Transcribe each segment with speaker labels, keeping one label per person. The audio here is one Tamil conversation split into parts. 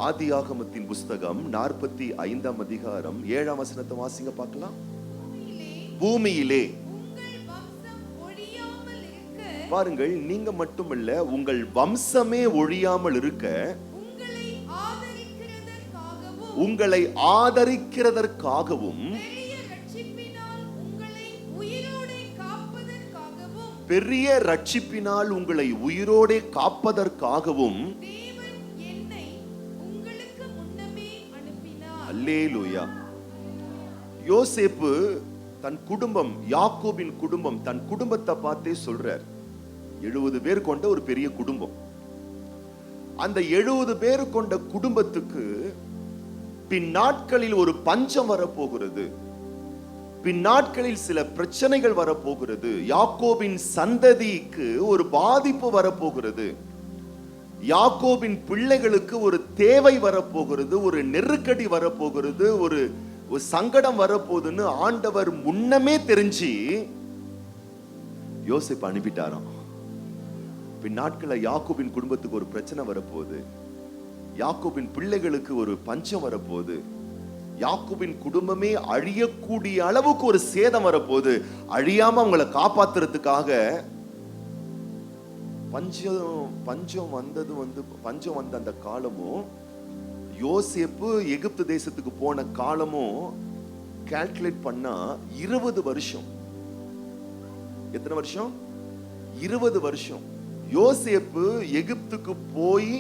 Speaker 1: ஆதியாகமத்தின் புஸ்தகம் 45ஆம் அதிகாரம் 7ஆம் வசனத்தை வாசிங்க பார்க்கலாம். பூமியிலே பாருங்கள், நீங்க மட்டுமல்ல, உங்கள் வம்சமே ஒழியாமல் இருக்க உங்களை ஆதரிக்கிறதற்காகவும் பெரிய ரட்சிப்பினால் உங்களை உயிரோடே காப்பதற்காகவும் அல்லேலூயா. யோசேப்பு தன் குடும்பம், யாக்கோபின் குடும்பம், தன் குடும்பத்தை பார்த்தே சொல்றார். 70 பேர் கொண்ட ஒரு பெரிய குடும்பம். அந்த 70 பேர் கொண்ட குடும்பத்துக்கு பின் நாட்களில் ஒரு பஞ்சம் வரப்போகிறது. பின் நாட்களில் சில பிரச்சனைகள் வரப்போகிறது. யாக்கோபின் சந்ததிக்கு ஒரு பாதிப்பு வரப்போகிறது. யாக்கோபின் பிள்ளைகளுக்கு ஒரு தேவை வரப்போகிறது, ஒரு நெருக்கடி வரப்போகிறது, ஒரு சங்கடம் வரப்போகுதுன்னு ஆண்டவர் முன்னமே தெரிஞ்சு யோசேப்பு அனுப்பிட்டாராம். பின் நாட்கள யாக்கோபின் குடும்பத்துக்கு ஒரு பிரச்சனை வரப்போகுது, யாக்கோபின் பிள்ளைகளுக்கு ஒரு பஞ்சம் வரப்போகுது, யாக்கோபின் குடும்பமே அழியக்கூடிய அளவுக்கு ஒரு சேதம் வரப்போகுது. அழியாம அவங்களை காப்பாத்துறதுக்காக பஞ்சம் வந்த அந்த காலமும் யோசேப்பு எகிப்து தேசத்துக்கு போன காலமும் கால்குலேட் பண்ணா 20 வருஷம். எத்தனை வருஷம்? 20 வருஷம். யோசேப்பு எகிப்துக்கு போய்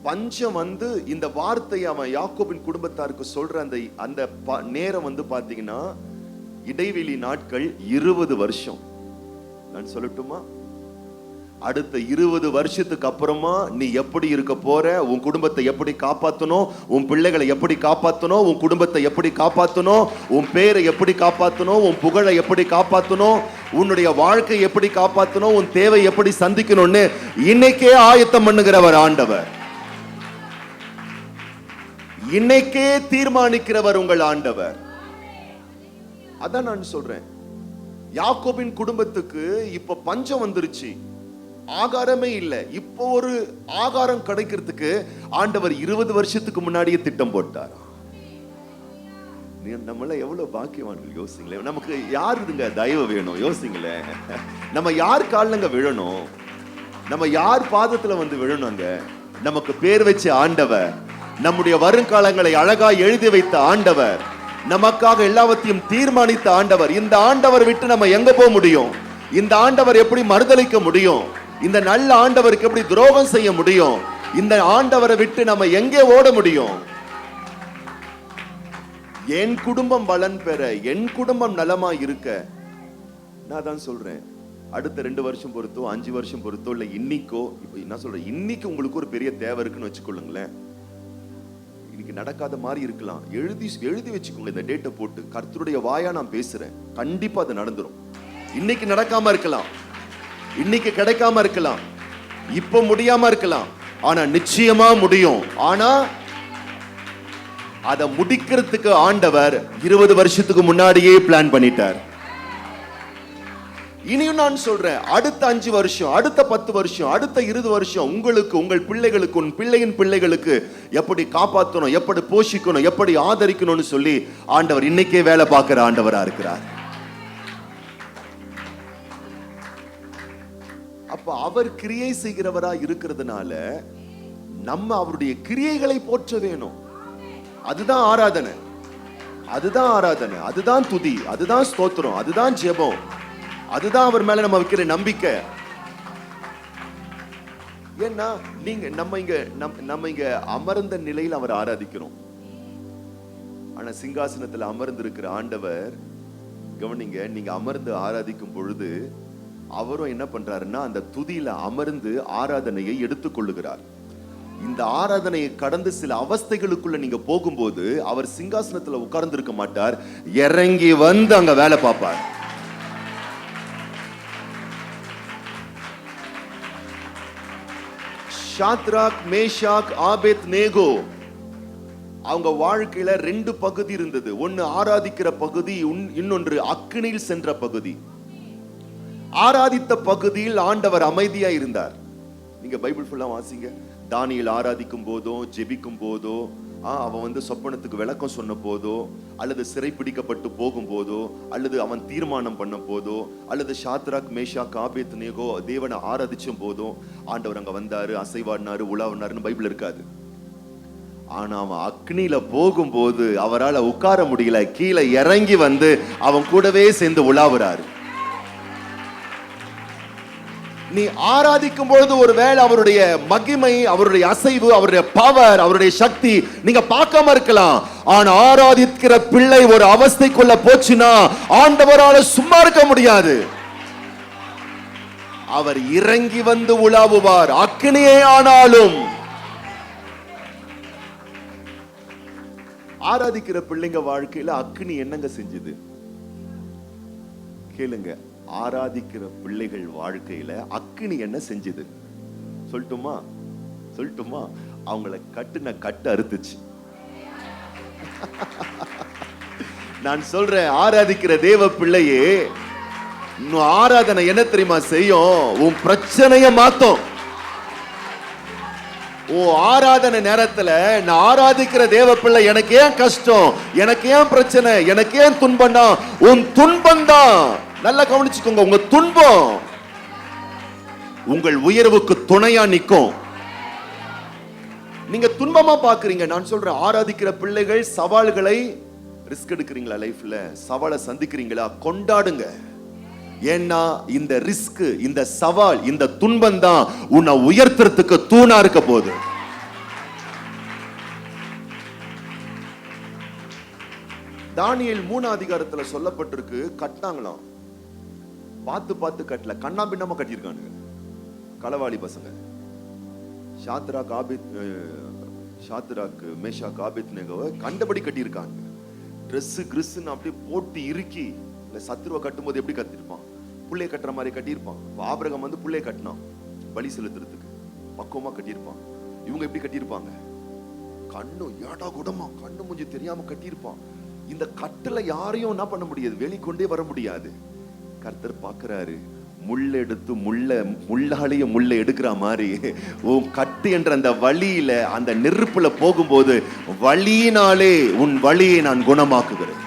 Speaker 1: பஞ்சம் வந்து இந்த வார்த்தையை அவன் யாக்கோபின் குடும்பத்தாருக்கு சொல்ற அந்த நேரம் வந்து பாத்தீங்கன்னா இடைவெளி நாட்கள் 20 வருஷம். நான் சொல்லட்டுமா? அடுத்த 20 வருஷத்துக்கு அப்புறமா நீ எப்படி இருக்க போற, உன் குடும்பத்தை எப்படி காப்பாத்தணும், உன் பிள்ளைகளை எப்படி காப்பாத்தணும், உன் குடும்பத்தை எப்படி காப்பாத்தணும், உன் பேரை எப்படி காப்பாத்தணும், உன் புகழை எப்படி காப்பாத்தணும், உன்னுடைய வாழ்க்கை எப்படி காப்பாத்தணும், உன் தேவை எப்படி சந்திக்கணும்னு இன்னைக்கே ஆயத்தம் பண்ணுகிறவர் ஆண்டவர். இன்னைக்கே தீர்மானிக்கிறவர் உங்கள் ஆண்டவர். அதான் நான் சொல்றேன், யாக்கோபின் குடும்பத்துக்கு இப்ப பஞ்சம் வந்துருச்சு, ஆகாரமே இல்லை. இப்போ ஒரு ஆகாரம் கிடைக்கிறதுக்கு ஆண்டவர் 20 வருஷத்துக்கு முன்னாடியே திட்டம் போட்டார். நம்மள எவ்வளவு பாக்கியவான்கள் யோசிங்களேன். நமக்கு யாருங்க தயவு வேணும் யோசிங்களேன். நம்ம யார் காலங்க விழணும், நம்ம யார் பாதத்துல வந்து விழணுங்க? நமக்கு பேர் வச்ச ஆண்டவர், நம்முடைய வருங்காலங்களை அழகா எழுதி வைத்த ஆண்டவர், நமக்காக எல்லாவற்றையும் தீர்மானித்த ஆண்டவர். இந்த ஆண்டவர் விட்டு நம்ம எங்க போக முடியும்? இந்த ஆண்டவர் எப்படி மறுதலிக்க முடியும்? இந்த நல்ல ஆண்டவருக்கு எப்படி துரோகம் செய்ய முடியும்? இந்த ஆண்டவரை விட்டு நம்ம எங்கே ஓட முடியும்? என் குடும்பம் பலன் பெற, என் குடும்பம் நலமா இருக்க, நான் தான் சொல்றேன், அடுத்த 2 வருஷம் பொறுத்தோ 5 வருஷம் பொறுத்தோ இல்ல இன்னைக்கோ, என்ன சொல்றேன், இன்னைக்கு உங்களுக்கு ஒரு பெரிய தேவை இருக்குன்னு வச்சுக்கொள்ளுங்களேன். இன்னைக்கு நடக்காத மாதிரி இருக்கலாம், எழுதி வச்சுக்கோங்க. இந்த டேட்டை போட்டு கர்த்தருடைய வாயா நான் பேசுறேன், கண்டிப்பா அது நடந்துரும். இன்னைக்கு நடக்காம இருக்கலாம், இன்னைக்கு கிடைக்காம இருக்கலாம், இப்ப முடியாம இருக்கலாம், ஆனா நிச்சயமா முடியும். ஆனா அதை முடிக்கிறதுக்கு ஆண்டவர் 20 வருஷத்துக்கு முன்னாடியே பிளான் பண்ணிட்டார். இனியும் நான் சொல்றேன், அடுத்த 5 வருஷம், அடுத்த 10 வருஷம், அடுத்த 20 வருஷம் உங்களுக்கு, உங்கள் பிள்ளைகளுக்கு, உன் பிள்ளையின் பிள்ளைகளுக்கு எப்படி காப்பாற்றணும், எப்படி போஷிக்கணும், எப்படி ஆதரிக்கணும்னு சொல்லி ஆண்டவர் இன்னைக்கே வேலை பார்க்கிற ஆண்டவரா இருக்கிறார். அப்ப அவர் கிரியை செய்கிறவரா இருக்கிறதுனால நம்ம அவருடைய கிரியைகளை போற்ற வேணும். அதுதான் ஆராதனை, அதுதான் ஆராதனை, அதுதான் துதி, அதுதான் ஸ்தோத்திரம், அதுதான் ஜெபம், அதுதான் அவர் மேல நம்ம வைக்கிற நம்பிக்கை. ஏன்னா நம்ம இங்க அமர்ந்த நிலையில் அவர் ஆராதிக்கிறோம். ஆனா சிங்காசனத்துல அமர்ந்து இருக்கிற ஆண்டவர், கவனிங்க, நீங்க அமர்ந்து ஆராதிக்கும் பொழுது அவரும் என்ன பண்றாருன்னா அந்த துதியில அமர்ந்து ஆராதனையை எடுத்துக்கொள்ளுகிறார். இந்த ஆராதனையை கடந்து சில அவஸ்தைகளுக்குள்ள நீங்க போகும்போது அவர் சிங்காசனத்துல உட்கார்ந்து இருக்க மாட்டார், இறங்கி வந்து அங்க வேலை பார்ப்பார். ஷாத்ராக், மேஷாக், ஆபேத் நேகோ, அவங்க வாழ்க்கையில 2 பகுதி இருந்தது. ஒன்னு ஆராதிக்கிற பகுதி, இன்னொன்று அக்கினியில் சென்ற பகுதி. ஆராதித்த பகுதியில் ஆண்டவர் அமைதியா இருந்தார். நீங்க பைபிள் ஃபுல்லா வாசிங்க. தானியேல் ஆராதிக்கும் போதோ, ஜெபிக்கும் போதோ, அவன் சொப்பனத்துக்கு விளக்கம் சொன்ன போதோ, அல்லது சிறை பிடிக்கப்பட்டு போகும் போதோ, அல்லது அவன் தீர்மானம் பண்ண போதோ, அல்லது ஷாத்ராக் மேஷாக் ஆபேத்நேகோ தேவனை ஆராதிச்சும் போதோ ஆண்டவர் அங்க வந்தாரு, அசைவாடினாரு, உலாவினாருன்னு பைபிள் இருக்காது. ஆனா அவன் அக்னியில போகும்போது அவரால் உட்கார முடியல, கீழே இறங்கி அவன் கூடவே சேர்ந்து உலாவுறாரு. நீ ஆராதிக்கும் பொழுது ஒருவேளை அவருடைய மகிமை, அவருடைய அசைவு, அவருடைய பவர், அவருடைய சக்தி நீங்க பார்க்காம இருக்கலாம். ஆனா ஆராதிக்கிற பிள்ளை ஒரு அவஸ்தைக்குள்ள போச்சுன்னா ஆண்டவரால சும்மா இருக்க முடியாது. அவர் இறங்கி உலாவுவார், அக்னியே ஆனாலும். ஆராதிக்கிற பிள்ளைங்க வாழ்க்கையில அக்னி என்னங்க செஞ்சது கேளுங்க. ஆராதிக்கிற பிள்ளைகள் வாழ்க்கையில அக்னி என்ன செஞ்சது சொல்லட்டுமா? அவங்கள கட்டுன கட்டு அறுத்துச்சு. நான் சொல்றேன், ஆராதிக்கிற தேவ பிள்ளையே, இன்னும் ஆராதனை என்ன தெரியுமா செய்யும்? உன் பிரச்சனைய மாத்தும். ஆராதனை நேரத்துல நான் ஆராதிக்கிற தேவ பிள்ளை, எனக்கு ஏன் கஷ்டம், எனக்கு ஏன் பிரச்சனை, எனக்கு ஏன் துன்பம் தான்? உன் துன்பம் தான். நல்லா கவனிச்சுக்கோங்க, உங்க துன்பம் உங்கள் உயர்வுக்கு துணையா நிற்கும். நீங்க துன்பமா பாக்குறீங்க. நான் சொல்றேன், ஆராதிக்கிற பிள்ளைகள் சவால்களை ரிஸ்க் எடுக்கிறீங்களா? லைஃப்ல சவாலை சந்திக்கிறீங்களா? கொண்டாடுங்க. ஏன்னா இந்த ரிஸ்க், இந்த சவால், இந்த துன்பம் தான் உன்னை உயர்த்துறதுக்கு தூணா இருக்க போகுது. தானியேல் 3 அதிகாரத்துல சொல்லப்பட்டிருக்கு, கட்டினாங்களாம். பார்த்து கட்டல, கண்ணா பின்னமா கட்டியிருக்கானுங்க களவாளி பசங்க. ஷாத்ராக் மேஷாக் ஆபேத்நேகோவை கண்டபடி கட்டியிருக்காங்க. ட்ரெஸ் கிறிஸ்ன்னு அப்படியே போட்டு இறுக்கி. சத்துருவை கட்டும் போது எப்படி கட்டிருப்பான்? புள்ளைய கட்டுற மாதிரி கட்டியிருப்பான். ஆபிரகாம் புள்ளைய கட்டினான் பலி செலுத்துறதுக்கு, பக்குவமா கட்டியிருப்பான். இவங்க எப்படி கட்டியிருப்பாங்க? கண்ணு ஏடா குடமா, கண்ணு மூஞ்சி தெரியாம கட்டியிருப்பான். இந்த கட்டுல யாரையும் என்ன பண்ண முடியாது, வெளிக்கொண்டே வர முடியாது. கர்த்தர் பாக்குறாரு, முள்ளெடுத்து முள்ளாலேயே முள்ளை எடுக்கிற மாதிரி உன் கட்டு என்ற அந்த வழியில, அந்த நெருப்புல போகும்போது வழியினாலே உன் வழியை நான் குணமாக்குகிறேன்.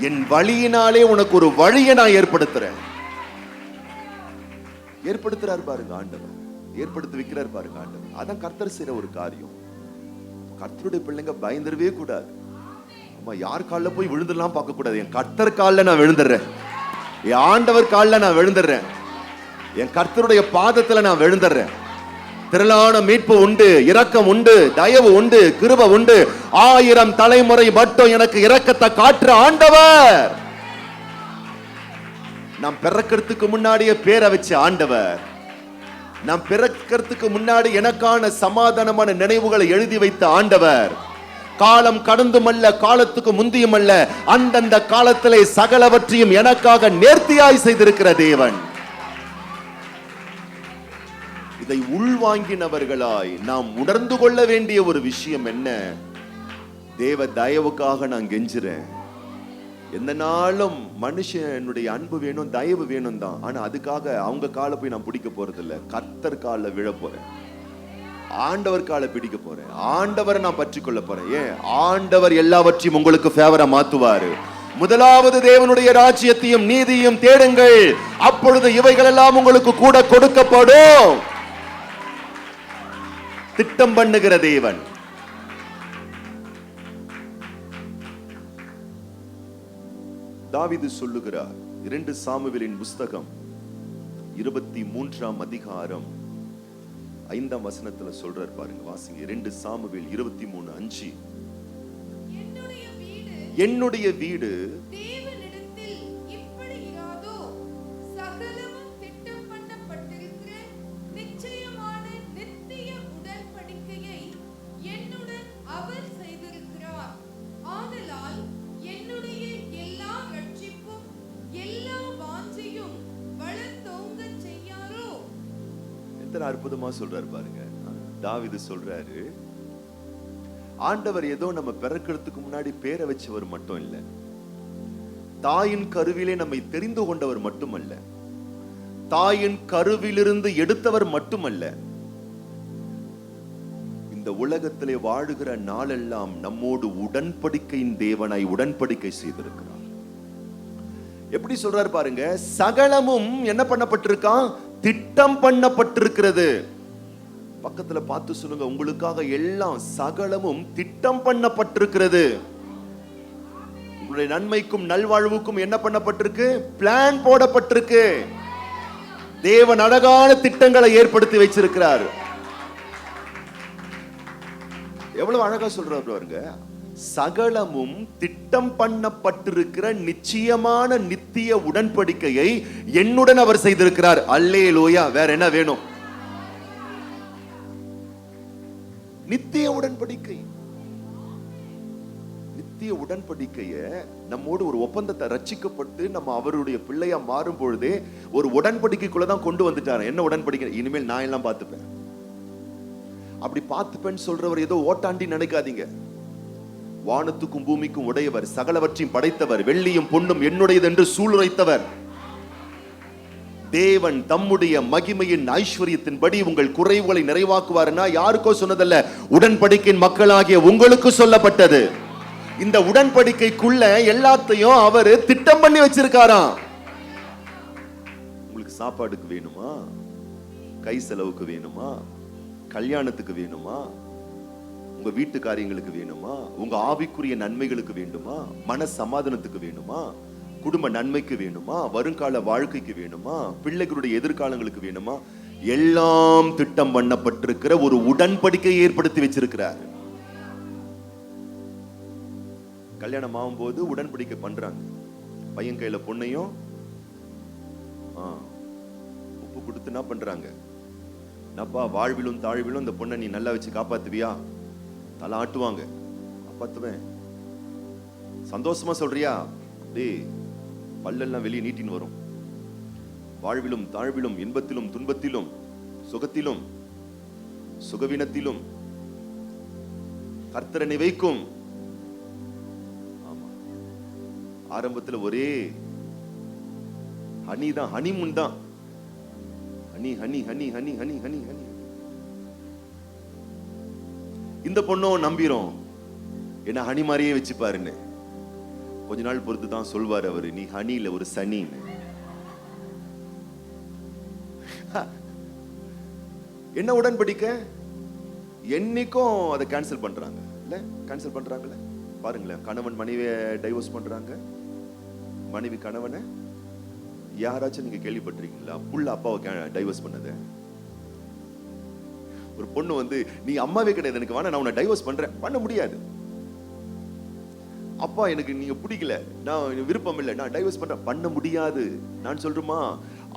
Speaker 1: என் வழியினாலே உனக்கு ஒரு வழியை நான் ஏற்படுத்துறேன். ஏற்படுத்துறாரு பாருங்க ஆண்டவர், ஏற்படுத்தி வைக்கிறார் பாருங்க ஆண்டவர். அதான் கர்த்தர் செய்யற ஒரு காரியம். கர்த்தருடைய பிள்ளைங்க பயந்துடவே கூடாது. அம்மா யார் காலில் போய் விழுந்துடலாம் பார்க்க கூடாது. என் கர்த்தர் காலில் நான் விழுந்துடுறேன், என் ஆண்டவர் காலில் நான் விழுந்துடுறேன், என் கர்த்தருடைய பாதத்துல நான் விழுந்துடுறேன். திரளான மீட்பு உண்டு, இரக்கம் உண்டு, தயவு உண்டு, கிருபை உண்டு. 1000 தலைமுறை மட்டும் எனக்கு இரக்கத்தை காட்டுற ஆண்டவர். நாம் பிறக்கிறதுக்கு முன்னாடியே பேரை வச்ச ஆண்டவர், நாம் பிறக்கிறதுக்கு முன்னாடி எனக்கான சமாதானமான நினைவுகளை எழுதி வைத்த ஆண்டவர். காலம் கடந்துமல்ல, காலத்துக்கு முந்தியுமல்ல, அந்தந்த காலத்திலே சகலவற்றையும் எனக்காக நேர்த்தியாய் செய்திருக்கிற தேவன். இதை உள்வாங்கினவர்களாய் நாம் உணர்ந்து கொள்ள வேண்டிய ஒரு விஷயம் என்ன? தேவ தயவுக்காக நான் கெஞ்சுறேன். எந்த நாளும் மனுஷனுடைய அன்பு வேணும், தயவு வேணும் தான். ஆனா அதுக்காக அவங்க காலை போய் நான் பிடிக்க போறது இல்ல. கர்த்தர் காலில் விழ போறேன், ஆண்டவர் காலை பிடிக்க போறேன், ஆண்டவரை நான் பற்றி கொள்ள போறேன். ஏன்? ஆண்டவர் எல்லாவற்றையும் உங்களுக்கு ஃபேவரா மாத்துவாரு. முதலாவது தேவனுடைய ராஜ்யத்தையும் நீதியையும் தேடுங்கள், அப்பொழுது இவைகள் எல்லாம் உங்களுக்கு கூட கொடுக்கப்படும். திட்டம் பண்ணுகிற தேவன். தாவீது சொல்லுகிறார், 2 சாமுவேலின் புஸ்தகம் 23ஆம் அதிகாரம் 5ஆம் வசனத்துல சொல்றார் பாருங்க, வாசிங்க. 2 சாமுவேல் 23:5. என்னுடைய வீடு அற்புதமா சொல்றாரு பாருங்க. தாவீது சொல்றாரு, ஆண்டவர் ஏதோ நம்ம பிறக்கிறதுக்கு முன்னாடி பேரை வச்சவர் மட்டும் இல்ல, தாயின் கருவிலே நம்மை தெரிந்து கொண்டவர் மட்டுமல்ல, தாயின் கருவிலிருந்து எடுத்தவர் மட்டுமல்ல, இந்த உலகத்திலே வாழுகிற நாளெல்லாம் நம்மோடு உடன்படிக்கையின் தேவனாய் உடன்படிக்கை செய்திருக்கிறார். எப்படி சொல்றாரு பாருங்க, சகலமும் என்ன பண்ணப்பட்டிருக்கான், திட்டம் பண்ணப்பட்டிருக்கிறது. பக்கத்துல பார்த்து சொல்லுங்க, உங்களுக்காக எல்லாம் சகலமும் திட்டம் பண்ணப்பட்டிருக்கிறது. உங்களுடைய நன்மைக்கும் நல்வாழ்வுக்கும் என்ன பண்ணப்பட்டிருக்கு, பிளான் போடப்பட்டிருக்கு. தேவன் அழகான திட்டங்களை ஏற்படுத்தி வச்சிருக்கிறார். எவ்வளவு அழகா சொல்றாரு பாருங்க, சகலமும் திட்டம் பண்ணப்பட்டிருக்கிற நிச்சயமான நித்திய உடன்படிக்கையை என்னுடன் அவர் செய்திருக்கிறார். அல்லேலூயா. வேற என்ன வேணும்? நித்திய உடன்படிக்கை. நித்திய உடன்படிக்கைய நம்மோடு ஒரு ஒப்பந்தத்தை ரட்சிக்கப்பட்டு நம்ம அவருடைய பிள்ளையா மாறும் பொழுதே ஒரு உடன்படிக்கைக்குள்ளதான் கொண்டு வந்துட்டாரு. என்ன உடன்படிக்கை? இனிமேல் நான் எல்லாம் பார்த்துப்பேன். அப்படி பார்த்துப்பேன்னு சொல்றவர் ஏதோ ஓட்டாண்டி நினைக்காதீங்க. வானத்துக்கும் பூமிக்கும் உடையவர், சகலவற்றையும் படைத்தவர், வெள்ளியும் பொன்னும் என்னுடையது என்று சூளுரைத்தவர் தேவன் தம்முடைய மகிமையின் ஐஸ்வர்யத்தின்படி உங்கள் குறைவுகளை நிறைவாக்குவார்னா யாருக்கோ சொன்னதல்ல, உடன்படிக்கையின் மக்களாகிய உங்களுக்கு சொல்லப்பட்டது. இந்த உடன்படிக்கைக்குள்ள எல்லாத்தையும் அவர் திட்டம் பண்ணி வச்சிருக்காராம். உங்களுக்கு சாப்பாடுக்கு வேணுமா, கை செலவுக்கு வேணுமா, கல்யாணத்துக்கு வேணுமா, உங்க வீட்டு காரியங்களுக்கு வேணுமா, உங்க ஆவிக்குரிய நன்மைகளுக்கு வேண்டுமா, மன சமாதானத்துக்கு வேணுமா, குடும்ப நன்மைக்கு வேணுமா, வருங்கால வாழ்க்கைக்கு வேணுமா, பிள்ளைகளுடைய எதிர்காலங்களுக்கு வேணுமா, எல்லாம் திட்டம் பண்ணப்பட்டிருக்கிற ஒரு உடன்படிக்கை ஏற்படுத்தி வச்சிருக்கிறார். கல்யாணம் ஆகும்போது உடன்படிக்கை பண்றாங்க. பையன் கையில பொண்ணையும் உப்பு கொடுத்து என்ன பண்றாங்க, நப்பா வாழ்விலும் தாழ்விலும் இந்த பொண்ணை நீ நல்லா வச்சு காப்பாத்துவியா? தலை ஆட்டுவாங்க. காப்பாத்துவேன். சந்தோஷமா சொல்றியா? டேய், பல்லெல்லாம் வெளியே நீட்டின்னு வரும். வாழ்விலும் தாழ்விலும், இன்பத்திலும் துன்பத்திலும், சுகத்திலும் சுகவீனத்திலும் கர்த்தரனை வைக்கும். ஆமா, ஆரம்பத்துல ஒரே ஹனி தான், ஹனிமூன் தான். Honey honey honey honey honey honey honey. இந்த பொண்ணும் நம்பிரும், என்ன ஹனி மாதிரியே வச்சுப்பாருன்னு. கொஞ்ச நாள் பொறுத்து தான் சொல்வார் அவரு, நீ ஹனில ஒரு சனின்னு. என்ன உடன்படிக்கை? என்னைக்கும் அதை கேன்சல் பண்றாங்க இல்ல, கேன்சல் பண்றாங்கல்ல. பாருங்களேன், கணவன் மனைவியை டைவர்ஸ் பண்றாங்க, மனைவி கணவனை. யாராச்சும் நீங்க கேள்விப்பட்டிருக்கீங்களா புள்ள அப்பாவை டைவர்ஸ் பண்ணது? ஒரு பொண்ணு வந்து, நீ அம்மாவே கிடையாது எனக்கு, வேணா நான் உன்னை டைவர்ஸ் பண்றேன். பண்ண முடியாது. அப்பா எனக்கு நீங்க பிடிக்கல, நான் விருப்பம் இல்லை, நான் டைவர்ஸ் பண்றேன். பண்ண முடியாது. நான் சொல்றேமா,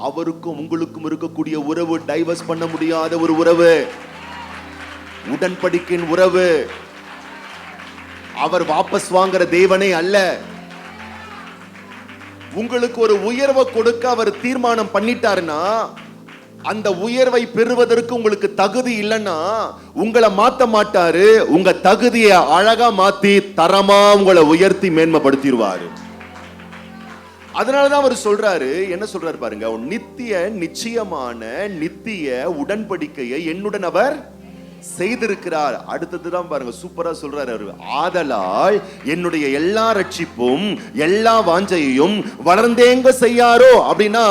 Speaker 1: அவருக்கும் உங்களுக்கும் இருக்கக்கூடிய உறவு டைவர்ஸ் பண்ண முடியாத ஒரு உறவு, உடன்படிக்கையின் உறவு. அவர் வாபஸ் வாங்குற தேவனே அல்ல. உங்களுக்கு ஒரு உயர்வை கொடுக்க அவர் தீர்மானம் பண்ணிட்டாருன்னா, அந்த உயர்வை பெறுவதற்கு உங்களுக்கு தகுதி இல்லைன்னா உங்களை மாத்த மாட்டாரு. உங்க தகுதியை அழகா மாத்தி தரமா உங்களை உயர்த்தி மேன்மைப்படுத்திடுவாரு. அதனாலதான் அவர் சொல்றாரு, என்ன சொல்றாரு பாருங்க, நித்திய நிச்சயமான நித்திய உடன்படிக்கையை என்னுடன் அவர் செய்திருக்கிறார். அடுத்ததுதான் பாருங்க, சூப்பரா சொல்றாரு அவரு. ஆதலால் என்னுடைய எல்லா ரட்சிப்பும் எல்லா வாஞ்சையையும் வளர்ந்தேங்க செய்யாரோ. அப்படின்னா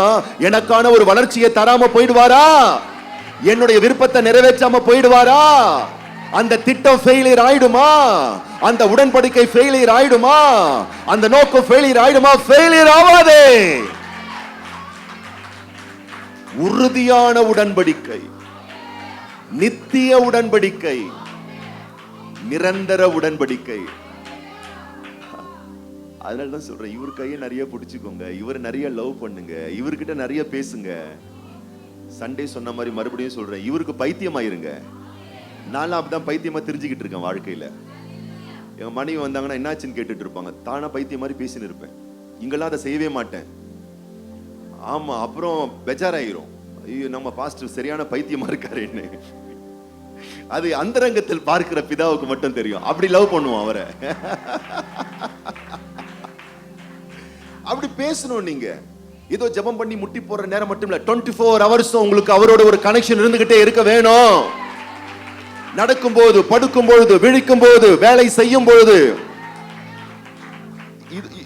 Speaker 1: எனக்கான ஒரு வளர்ச்சியை தராம போயிடுவாரா? என்னுடைய விருப்பத்தை நிறைவேற்றாம போயிடுவாரா? அந்த திட்டம் ஃபெயிலியர் ஆயிடுமா? அந்த உடன்படிக்கை ஃபெயிலியர் ஆயிடுமா? அந்த நோக்கம் ஃபெயிலியர் ஆயிடுமா? ஃபெயிலியர் ஆகாதே. உறுதியான உடன்படிக்கை, நித்திய உடன்படிக்கை, நிரந்தர உடன்படிக்கை. அதனாலதான் சொல்றேன், இவர் கையை நிறைய பிடிச்சுக்கோங்க, இவர் நிறைய லவ் பண்ணுங்க, இவர்கிட்ட நிறைய பேசுங்க. சண்டே சொன்ன மாதிரி மறுபடியும் சொல்றேன், இவருக்கு பைத்தியமாயிருங்க. நான்லாம் அப்படிதான் பைத்தியமா தெரிஞ்சுக்கிட்டு இருக்கேன் வாழ்க்கையில. எங்க மனைவி வந்தாங்கன்னா என்னாச்சுன்னு கேட்டுட்டு இருப்பாங்க, தானா பைத்தியம் மாதிரி பேசின்னு இருப்பேன். இங்கெல்லாம் அதை செய்யவே மாட்டேன். ஆமா, அப்புறம் பெஜாராயிரும், ஐயோ நம்ம பாஸ்டர் சரியான பைத்தியமா இருக்காருன்னு. அது அந்தரங்கத்தில் பார்க்கிற பிதாவுக்கு மட்டும் தெரியும். அப்படி லவ் பண்ணுவோம் அவரை. அப்படி பேசணும். நீங்க ஏதோ ஜெபம் பண்ணி முட்டி போடுற நேரம் மட்டும் இல்ல, 24 hours உங்களுக்கு அவரோட ஒரு கனெக்ஷன் இருந்துகிட்டே இருக்க வேணும். நடக்கும் போது, படுக்கும் பொழுது, விழிக்கும் போது, வேலை செய்யும் பொழுது.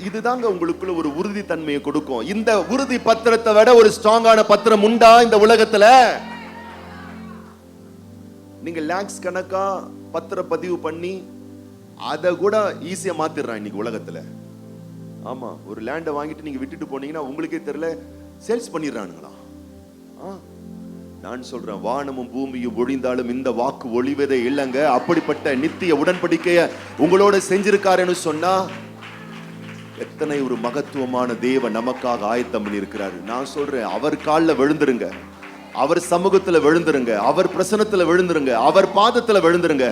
Speaker 1: இதுதாங்க உங்களுக்குள்ள ஒரு உறுதி தன்மையை கொடுக்கும். இந்த உறுதி பத்திரத்தை விட ஒரு ஸ்ட்ராங்கான பத்திரம் உண்டா இந்த உலகத்துல? நீங்க லாக்ஸ் கணக்கா பத்திர பதிவு பண்ணி அதை கூட ஈஸியா மாத்திடுறான் இன்னைக்கு உலகத்துல. ஆமா, ஒரு லேண்டை வாங்கிட்டு நீங்க விட்டுட்டு போனீங்கன்னா உங்களுக்கே தெரியல சேல்ஸ் பண்ணிடுறானுங்களா? நான் சொல்றேன், வானமும் பூமியும் ஒழிந்தாலும் இந்த வாக்கு ஒழிவதே இல்லைங்க. அப்படிப்பட்ட நித்திய உடன்படிக்கைய உங்களோட செஞ்சிருக்காருன்னு சொன்னா எத்தனை ஒரு மகத்துவமான தேவன் நமக்காக ஆயத்தம் பண்ணி இருக்கிறாரு. நான் சொல்றேன், அவர் கால்ல விழுந்துருங்க, அவர் சமூகத்துல விழுந்துருங்க, அவர் பிரசனத்துல விழுந்துருங்க, அவர் பாதத்துல விழுந்துருங்க.